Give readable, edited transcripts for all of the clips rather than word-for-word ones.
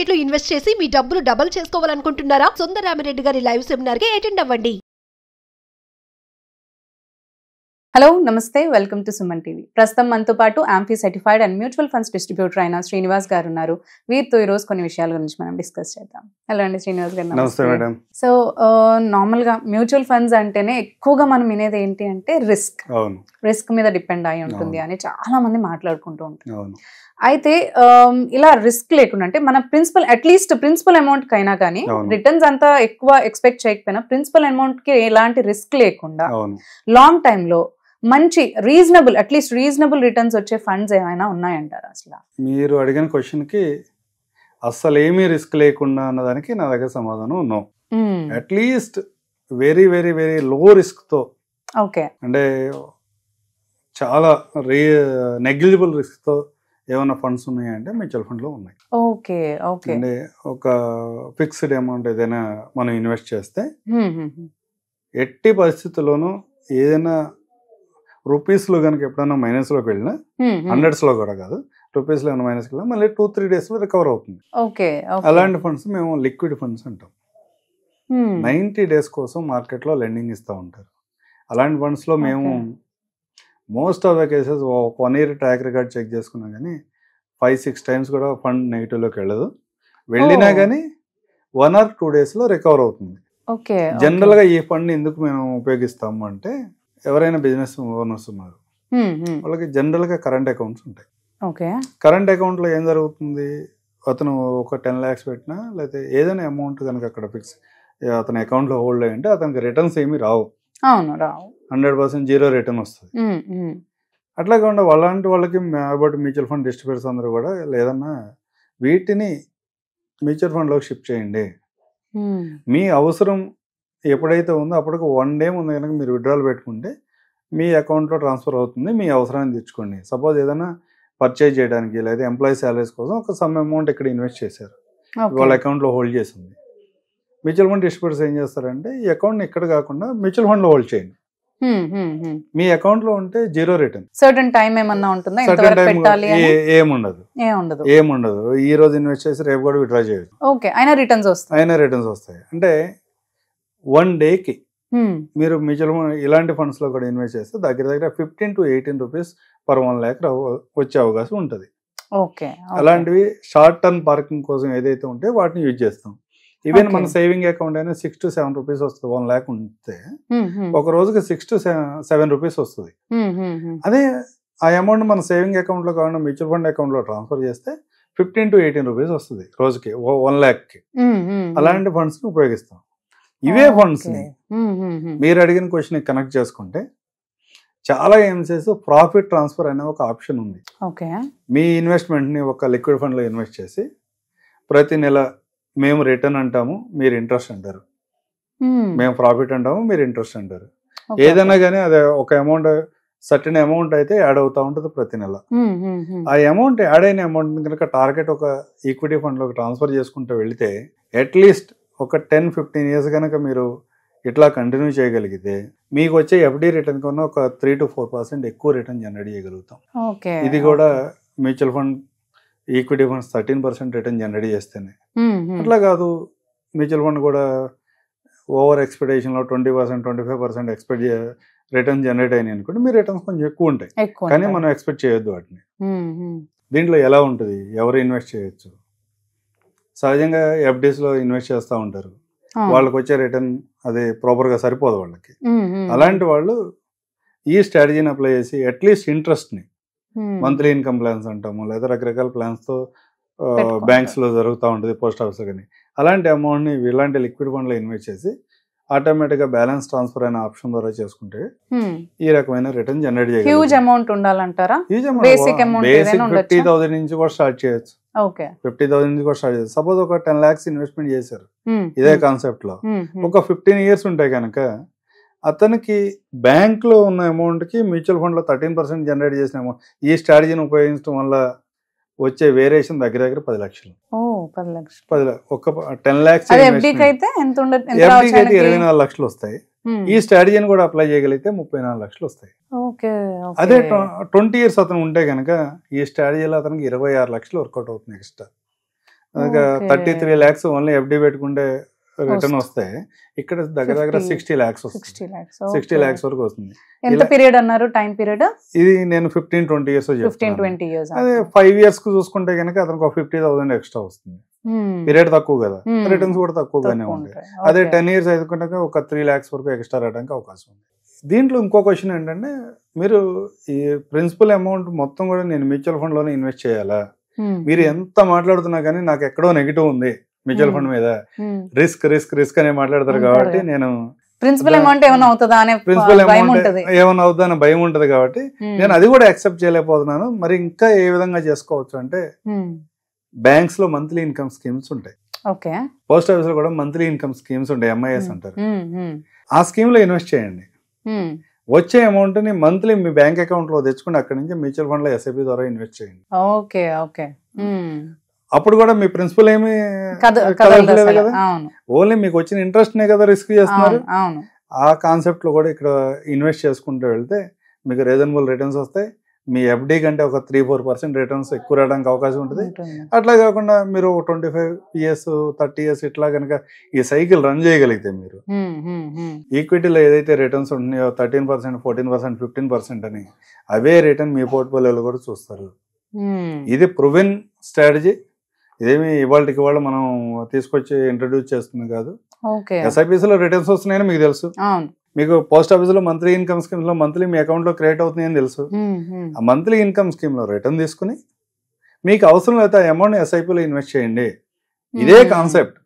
Market లో invest చేసి మీ డబ్బులు డబుల్ చేసుకోవాలనుకుంటున్నారా? సుందరరామిరెడ్డి గారి లైవ్ సెమినార్ కి అటెండ్ అవ్వండి. హలో నమస్తే, వెల్కమ్ టు సుమన్ టీవీ. ప్రస్తుతం మనతో పాటు amphi certified and mutual funds distributor అయిన శ్రీనివాస్ గారు ఉన్నారు. వీరితో ఈ రోజు కొన్ని విషయాల గురించి మనం డిస్కస్ చేద్దాం. హలో అండి శ్రీనివాస్ గారు. నమస్తే మేడం. సో నార్మల్ గా మ్యూచువల్ ఫండ్స్ అంటేనే ఎక్కువగా మనం వినేది ఏంటి అంటే రిస్క్ మీద డిపెండ్ అయి ఉంటుంది అని చాలా మంది మాట్లాడుకుంటూ ఉంటారు. అయితే ఇలా రిస్క్ లేకుండా అంటే మన అట్లీస్ట్ ప్రిన్సిపల్ అమౌంట్ కైనా కానీ రిటర్న్స్ అంతా ఎక్కువ ఎక్స్పెక్ట్ చేయకపోయినా ప్రిన్సిపల్ అమౌంట్ కి ఎలాంటి రిస్క్ లేకుండా లాంగ్ టైమ్ లో మంచి అట్లీస్ట్ రీజనబుల్ రిటర్న్స్ వచ్చే ఫండ్స్ ఏమైనా ఉన్నాయంటారా? అసలు మీరు అడిగిన క్వశ్చన్ కి అసలు ఏమీ రిస్క్ లేకుండా అన్నదానికి నా దగ్గర సమాధానం no. At least very very very low risk తో, ఓకే, అంటే చాలా నెగ్లిజిబుల్ రిస్క్ తో ఏమైనా ఫండ్స్ ఉన్నాయంటే మ్యూచువల్ ఫండ్ లో ఉన్నాయి. Okay okay. అంటే ఒక ఫిక్స్డ్ అమౌంట్ ఏదైనా మనం ఇన్వెస్ట్ చేస్తే ఎట్టి పరిస్థితుల్లోనూ ఏదైనా రూపీస్ లో కనుక ఎప్పుడైనా మైనస్ లోకి వెళ్ళినా, హండ్రెడ్స్ లో కూడా కాదు, రూపీస్ లో ఏమైనా మైనస్ వెళ్ళినా మళ్ళీ 2-3 days లో రికవర్ అవుతుంది. అలాంటి ఫండ్స్ మేము లిక్విడ్ ఫండ్స్ అంటాం. 90 days కోసం మార్కెట్ లో లెండింగ్ ఇస్తూ ఉంటారు. అలాంటి ఫండ్స్ లో మేము most of the cases 1 year track record check చేసుకున్నా కానీ 5-6 times కూడా ఫండ్ నెగిటివ్ లోకి వెళ్ళదు. వెళ్ళినా కానీ 1 or 2 days లో రికవర్ అవుతుంది. జనరల్ గా ఈ ఫండ్ ఎందుకు మేము ఉపయోగిస్తాము అంటే, ఎవరైనా బిజినెస్ ఓనర్స్ ఉన్నారు, వాళ్ళకి జనరల్ గా కరెంట్ అకౌంట్స్ ఉంటాయి. కరెంట్ అకౌంట్ లో ఏం జరుగుతుంది, అతను ఒక 10 lakhs పెట్టినా లేకపోతే ఏదైనా అమౌంట్ కనుక అక్కడ ఫిక్స్ అతని అకౌంట్ లో హోల్డ్ అయ్యి ఉంటే అతనికి రిటర్న్స్ ఏమి రావు. 100% జీరో రిటర్న్ వస్తుంది. అట్లా కాకుండా అలాంటి వాళ్ళకి మ్యూచువల్ ఫండ్ డిస్ట్రిబ్యూటర్స్ అందరూ కూడా లేదన్నా వీటిని మ్యూచువల్ ఫండ్ లోకి షిఫ్ట్ చేయండి. మీ అవసరం ఎప్పుడైతే ఉందో అప్పటికి 1 day ముందు కనుక మీరు విత్డ్రాల్ పెట్టుకుంటే మీ అకౌంట్లో ట్రాన్స్ఫర్ అవుతుంది. మీ అవసరాన్ని తెచ్చుకోండి. సపోజ్ ఏదైనా పర్చేజ్ చేయడానికి లేదా ఎంప్లాయీ శాలరీస్ కోసం ఒక సమ్ అమౌంట్ ఇక్కడ ఇన్వెస్ట్ చేశారు, వాళ్ళ అకౌంట్లో హోల్డ్ చేసింది. మ్యూచువల్ ఫండ్ డిస్ట్రిబ్యూటర్స్ ఏం చేస్తారంటే ఈ అకౌంట్ ఇక్కడ కాకుండా మ్యూచువల్ ఫండ్ లో హోల్డ్ చేయండి. మీ అకౌంట్ లో ఉంటే జీరో రిటర్న్. సర్టెన్ టైం ఏమన్నా ఉంటుందా? ఏముండదు. ఈ రోజు ఇన్వెస్ట్ చేసి రేపు కూడా విత్డ్రా చేయొచ్చు. అయినా రిటర్న్స్ వస్తాయి. అంటే 1 dayకి మీరు మ్యూచువల్ ఫండ్ ఇలాంటి ఫండ్స్ లో కూడా ఇన్వెస్ట్ చేస్తే దగ్గర 15 to 18 rupees per 1 lakh వచ్చే అవకాశం ఉంటుంది. అలాంటివి షార్ట్ టర్మ్ పార్కింగ్ కోసం ఏదైతే ఉంటే వాటిని యూజ్ చేస్తాం. ఈవెన్ మన సేవింగ్ అకౌంట్ అయినా 6 to 7 rupees వస్తుంది. 1 lakh ఉంటే ఒక రోజుకి 6 to 7 rupees వస్తుంది. అదే ఆ అమౌంట్ మన సేవింగ్ అకౌంట్ లో కాకుండా మ్యూచువల్ ఫండ్ అకౌంట్ లో ట్రాన్స్ఫర్ చేస్తే 15 to 18 rupees వస్తుంది రోజుకి 1 lakh కి. అలాంటి ఫండ్స్ ని ఉపయోగిస్తాం. ఇవే ఫండ్స్ ని మీరు అడిగిన క్వశ్చన్ కనెక్ట్ చేసుకుంటే చాలా ఎంసెస్ ప్రాఫిట్ ట్రాన్స్ఫర్ అనే ఒక ఆప్షన్ ఉంది. మీ ఇన్వెస్ట్మెంట్ ని ఒక లిక్విడ్ ఫండ్ లో ఇన్వెస్ట్ చేసి ప్రతి నెల మేము రిటర్న్ అంటాము, మీరు ఇంట్రెస్ట్ అంటారు. మేము ప్రాఫిట్ అంటాము, మీరు ఇంట్రెస్ట్ అంటారు. ఏదైనా కానీ అదే ఒక అమౌంట్ సర్టెన్ అమౌంట్ అయితే యాడ్ అవుతా ఉంటుంది ప్రతి నెల. ఆ అమౌంట్ యాడ్ అయిన అమౌంట్ కనుక టార్గెట్ ఒక ఈక్విటీ ఫండ్ లోకి ట్రాన్స్ఫర్ చేసుకుంటూ వెళితే అట్లీస్ట్ ఒక 10-15 years కనుక మీరు ఇట్లా కంటిన్యూ చేయగలిగితే మీకు వచ్చే ఎఫ్డి రిటర్న్ కన్నా ఒక 3 to 4% ఎక్కువ రిటర్న్ జనరేట్ చేయగలుగుతాం. ఇది కూడా mutual fund equity funds 13% return generate చేస్తేనే. అట్లా కాదు, మ్యూచువల్ ఫండ్ కూడా ఓవర్ ఎక్స్పెక్టేషన్ లో 20%-25% ఎక్స్పెక్ట్ రిటర్న్ జనరేట్ అయినాయి అనుకోండి, మీ రిటర్న్స్ కొంచెం ఎక్కువ ఉంటాయి. కానీ మనం ఎక్స్పెక్ట్ చేయొద్దు వాటిని. దీంట్లో ఎలా ఉంటుంది, ఎవరు ఇన్వెస్ట్ చేయొచ్చు. సహజంగా ఎఫ్డీస్ లో ఇన్వెస్ట్ చేస్తూ ఉంటారు, వాళ్ళకి వచ్చే రిటర్న్ అది ప్రాపర్ గా సరిపోదు వాళ్ళకి. అలాంటి వాళ్ళు ఈ స్ట్రాటజీని అప్లై చేసి అట్లీస్ట్ ఇంట్రెస్ట్ ని మంత్లీ ఇన్కమ్ ప్లాన్స్ అంటాము, లేదా రకరకాల ప్లాన్స్ తో బ్యాంక్స్ లో జరుగుతూ ఉంటుంది, పోస్ట్ ఆఫీస్ కానీ. అలాంటి అమౌంట్ ని ఇలాంటి లిక్విడ్ ఫండ్ లో ఇన్వెస్ట్ చేసి ఆటోమేటిక్ గా బ్యాలెన్స్ ట్రాన్స్ఫర్ అయిన ఆప్షన్ ద్వారా చేసుకుంటే ఈ రకమైన రిటర్న్ జనరేట్ చేయగలరు. హ్యూజ్ అమౌంట్ ఉండాలంటారా? బేసిక్ 50,000 నుంచి కూడా స్టార్ట్ చేయొచ్చు. 50,000 నుంచి కూడా స్టార్ట్ చేయొచ్చు. సపోజ్ ఒక 10 lakhs ఇన్వెస్ట్మెంట్ చేశారు ఇదే కాన్సెప్ట్ లో, ఒక 15 years ఉంటాయి కనుక అతనికి బ్యాంక్ లో ఉన్న అమౌంట్ కి మ్యూచువల్ ఫండ్ లో 13% జనరేట్ చేసిన అమౌంట్ ఈ స్ట్రాటజీని ఉపయోగించడం వల్ల వచ్చే వేరియేషన్ దగ్గర 10 లక్షలు. ఒక 10 lakhs ఎఫ్డీకి అయితే 24 లక్షలు వస్తాయి. ఈ స్ట్రాటజీని కూడా అప్లై చేయగలిగితే 34 లక్షలు వస్తాయి. అదే 20 years అతను ఉంటే కనుక ఈ స్ట్రాటజీలో అతనికి 26 లక్షలు వర్కౌట్ అవుతుంది ఎక్స్ట్రా. 33 lakhs ఓన్లీ ఎఫ్డి పెట్టుకుంటే రిటర్న్ వస్తే ఇక్కడ దగ్గర 60 lakhs వస్తుంది. 60 lakhs వరకు వస్తుంది. ఎంత పీరియడ్ అన్నారు టైం పీరియడ్? ఇది నేను 15-20 years 15-20 years. అదే 5 years కు చూసుకుంటే కనుక అతనికి ఒక 50,000 ఎక్స్ట్రా వస్తుంది. పీరియడ్ తక్కువ కదా, రిటర్న్స్ కూడా తక్కువగానే ఉంటాయి. అదే 10 years అయితే ఒక 3 lakhs వరకు ఎక్స్ట్రా రావడానికి అవకాశం ఉంది. దీంట్లో ఇంకో క్వశ్చన్ ఏంటంటే, మీరు ఈ ప్రిన్సిపల్ అమౌంట్ మొత్తం కూడా నేను మ్యూచువల్ ఫండ్ లోనే ఇన్వెస్ట్ చేయాలా? మీరు ఎంత మాట్లాడుతున్నా కానీ నాకు ఎక్కడో నెగిటివ్ ఉంది మ్యూచువల్ ఫండ్ మీద, రిస్క్ రిస్క్ రిస్క్ అనే మాట్లాడతారు కాబట్టి నేను ప్రిన్సిపల్ అమౌంట్ ఏమైనా అవుతుందా అనే ఏమైనా అవుతుందా అనే భయం ఉంటది కాబట్టి నేను అది కూడా యాక్సెప్ట్ చేయలేకపోతున్నాను. మరి ఇంకా ఏ విధంగా చేసుకోవచ్చు అంటే, బ్యాంక్స్ లో మంత్లీ ఇన్కమ్ స్కీమ్స్ ఉంటాయి, పోస్ట్ ఆఫీస్ లో కూడా మంత్లీ ఇన్కమ్ స్కీమ్స్ ఉంటాయి, MIS అంటారు. ఆ స్కీమ్ లో ఇన్వెస్ట్ చేయండి. వచ్చే అమౌంట్ ని మంత్లీ మీ బ్యాంక్ అకౌంట్ లో తెచ్చుకుని అక్కడి నుంచి మ్యూచువల్ ఫండ్ లో SIP ద్వారా ఇన్వెస్ట్ చేయండి. అప్పుడు కూడా మీ ప్రిన్సిపల్ ఏమి కదలలేదు కదా, ఓన్లీ మీకు వచ్చిన ఇంట్రెస్ట్ నే కదా రిస్క్ చేస్తున్నారు. ఆ కాన్సెప్ట్ లో కూడా ఇక్కడ ఇన్వెస్ట్ చేసుకుంటూ వెళ్తే మీకు రీజనబుల్ రిటర్న్స్ వస్తాయి. మీ ఎఫ్డి కంటే ఒక 3-4% రిటర్న్స్ ఎక్కువ రావడానికి అవకాశం ఉంటుంది. అట్లా కాకుండా మీరు 25 years 30 years ఇట్లా కనుక ఈ సైకిల్ రన్ చేయగలిగితే మీరు ఈక్విటీలో ఏదైతే రిటర్న్స్ ఉంటున్నాయో 13%, 14%, 15% అని అవే రిటర్న్ మీ పోర్ట్ఫోలియోలో కూడా చూస్తారు. ఇది ప్రూవెన్ స్ట్రాటజీ. ఇదేమి ఇవాళకి ఇవాళ మనం తీసుకొచ్చి ఇంట్రడ్యూస్ చేస్తుంది కాదు. SIPs లో రిటర్న్స్ వస్తున్నాయని మీకు తెలుసు, మీకు పోస్ట్ ఆఫీస్ లో మంత్లీ ఇన్కమ్ స్కీమ్ లో మంత్లీ మీ అకౌంట్ లో క్రియేట్ అవుతున్నాయని తెలుసు. ఆ మంత్లీ ఇన్కమ్ స్కీమ్ లో రిటర్న్ తీసుకుని మీకు అవసరం అయితే ఆ అమౌంట్ SIP లో ఇన్వెస్ట్ చేయండి. ఇదే కాన్సెప్ట్.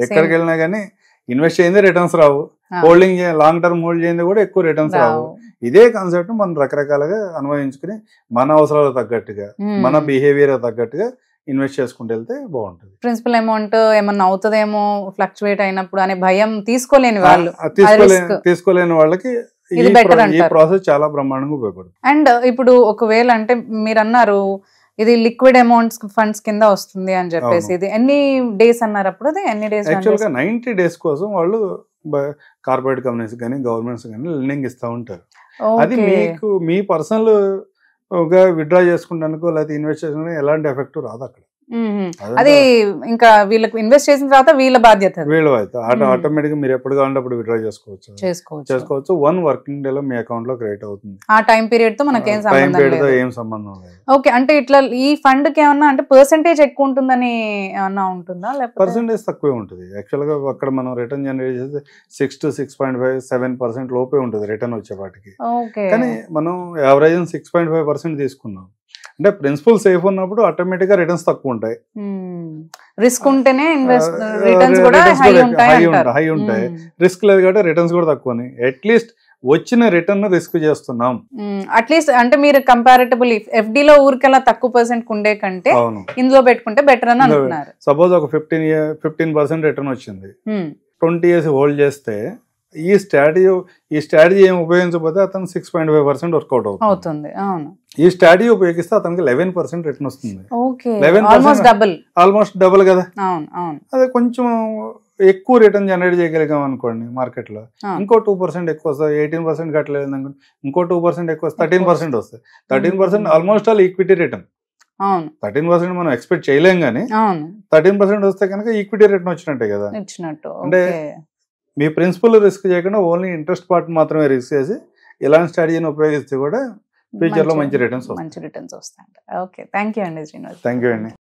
ఎక్కడికి వెళ్ళినా కానీ ఇన్వెస్ట్ చేయింది రిటర్న్స్ రావు, హోల్డింగ్ లాంగ్ టర్మ్ హోల్డ్ చేయింది కూడా ఎక్కువ రిటర్న్స్ రావు. ఇదే కాన్సెప్ట్ మనం రకరకాలుగా అన్వయించుకుని మన అవసరాలకు తగ్గట్టుగా మన బిహేవియర్ తగ్గట్టుగా ఇన్వెస్ట్ చేసుకుంటూ వెళ్తే బాగుంటుంది. ప్రిన్సిపల్ అమౌంట్ ఏమన్నా అవుతుందేమో ఫ్లక్చువేట్ అయినప్పుడు అనే భయం తీసుకోలేని వాళ్ళకి ఈ ప్రాసెస్ చాలా బ్రహ్మాండంగా ఉపయోగపడుతుంది. అండ్ ఇప్పుడు ఒకవేళ అంటే మీరు అన్నారు ఇది లిక్విడ్ అమౌంట్స్ ఫండ్స్ కింద వస్తుంది అని చెప్పేసి, ఇది ఎన్ని డేస్ అన్నారు అప్పుడు? అది ఎన్ని డేస్? యాక్చువల్గా 90 days కోసం వాళ్ళు కార్పొరేట్ కంపెనీస్ కానీ గవర్నమెంట్స్ కానీ లెండింగ్ ఇస్తూ ఉంటారు. అది మీకు మీ పర్సనల్ గా విత్డ్రా చేసుకుంటానికో లేకపోతే ఇన్వెస్ట్ చేసుకోవడానికి ఎలాంటి ఎఫెక్ట్ రాదు అక్కడ. అది ఇంకా వీళ్ళకి ఇన్వెస్ట్ చేసిన తర్వాత వీళ్ళ బాధ్యత. ఆటోమేటిక్ గా మీరు ఎప్పుడు కావాలంటే అప్పుడు విత్డ్రా చేసుకోవచ్చు. 1 working day లో మీ అకౌంట్ లో క్రియేట్ అవుతుంది. ఆ టైం పీరియడ్ తో మనకి ఏం సంబంధం లేదు. ఓకే, అంటే ఇట్లా ఈ ఫండ్ కి ఏమన్నా అంటే పర్సెంటేజ్ ఎక్కువ ఉంటుందని ఏమన్నా ఉంటుందా? లేకపోతే పర్సెంటేజ్ తక్కువే ఉంటుంది. యాక్చువల్ గా అక్కడ మనం రిటర్న్ జనరేట్ చేస్తే 6 to 6.5-7% లోపే ఉంటుంది రిటర్న్ వచ్చేపాటికి. కానీ మనం యావరేజ్ 6.5% తీసుకున్నాం అంటే ప్రిన్సిపల్ సేఫ్ ఉన్నప్పుడు ఆటోమేటిక్ గా రిటర్న్స్ తక్కువ ఉంటాయి. రిస్క్ ఉంటేనే రిటర్న్స్ కూడా హై ఉంటాయి. రిస్క్ లేదు కాబట్టి రిటర్న్స్ కూడా తక్కువ. అట్లీస్ట్ వచ్చిన రిటర్న్ రిస్క్ చేస్తున్నాం. అట్లీస్ట్ అంటే మీరు కంపారిటబుల్ FD లో ఊరికెలా తక్కువ పర్సెంట్ ఉండే కంటే ఇందులో పెట్టుకుంటే బెటర్ అని అంటున్నారు. సపోజ్ ఒక 15% రిటర్న్ వచ్చింది, 20 years హోల్డ్ చేస్తే ఈ స్ట్రాటజీ ఏం ఉపయోగించకపోతే అతను 6.5% వర్కౌట్ అవుతుంది. ఈ స్ట్రాటజీ ఉపయోగిస్తే అతనికి 11% రిటర్న్ వస్తుంది. ఆల్మోస్ట్ డబుల్ కదా. అదే కొంచెం ఎక్కువ రిటర్న్ జనరేట్ చేయగలిగాం అనుకోండి మార్కెట్ లో, ఇంకో 2% ఎక్కువ వస్తుంది. 18% కట్టలేదు అనుకోండి, ఇంకో 2% ఎక్కువ వస్తుంది, 13% వస్తుంది. 13% ఆల్మోస్ట్ ఆల్ ఈక్విటీ రిటర్న్. 13% మనం ఎక్స్పెక్ట్ చేయలేం కానీ 13% వస్తే కనుక ఈక్విటీ రిటర్న్ వచ్చినట్టే కదా. అంటే మీ ప్రిన్సిపల్ రిస్క్ చేయకుండా ఓన్లీ ఇంట్రెస్ట్ పార్ట్ మాత్రమే రిస్క్ చేసి ఇలాంటి స్ట్రాటజీని ఉపయోగిస్తే కూడా ఫ్యూచర్ లో మంచి రిటర్న్స్ వస్తాయి. ఓకే, థ్యాంక్ యూ అండి శ్రీనివాస్. థ్యాంక్ యూ అండి.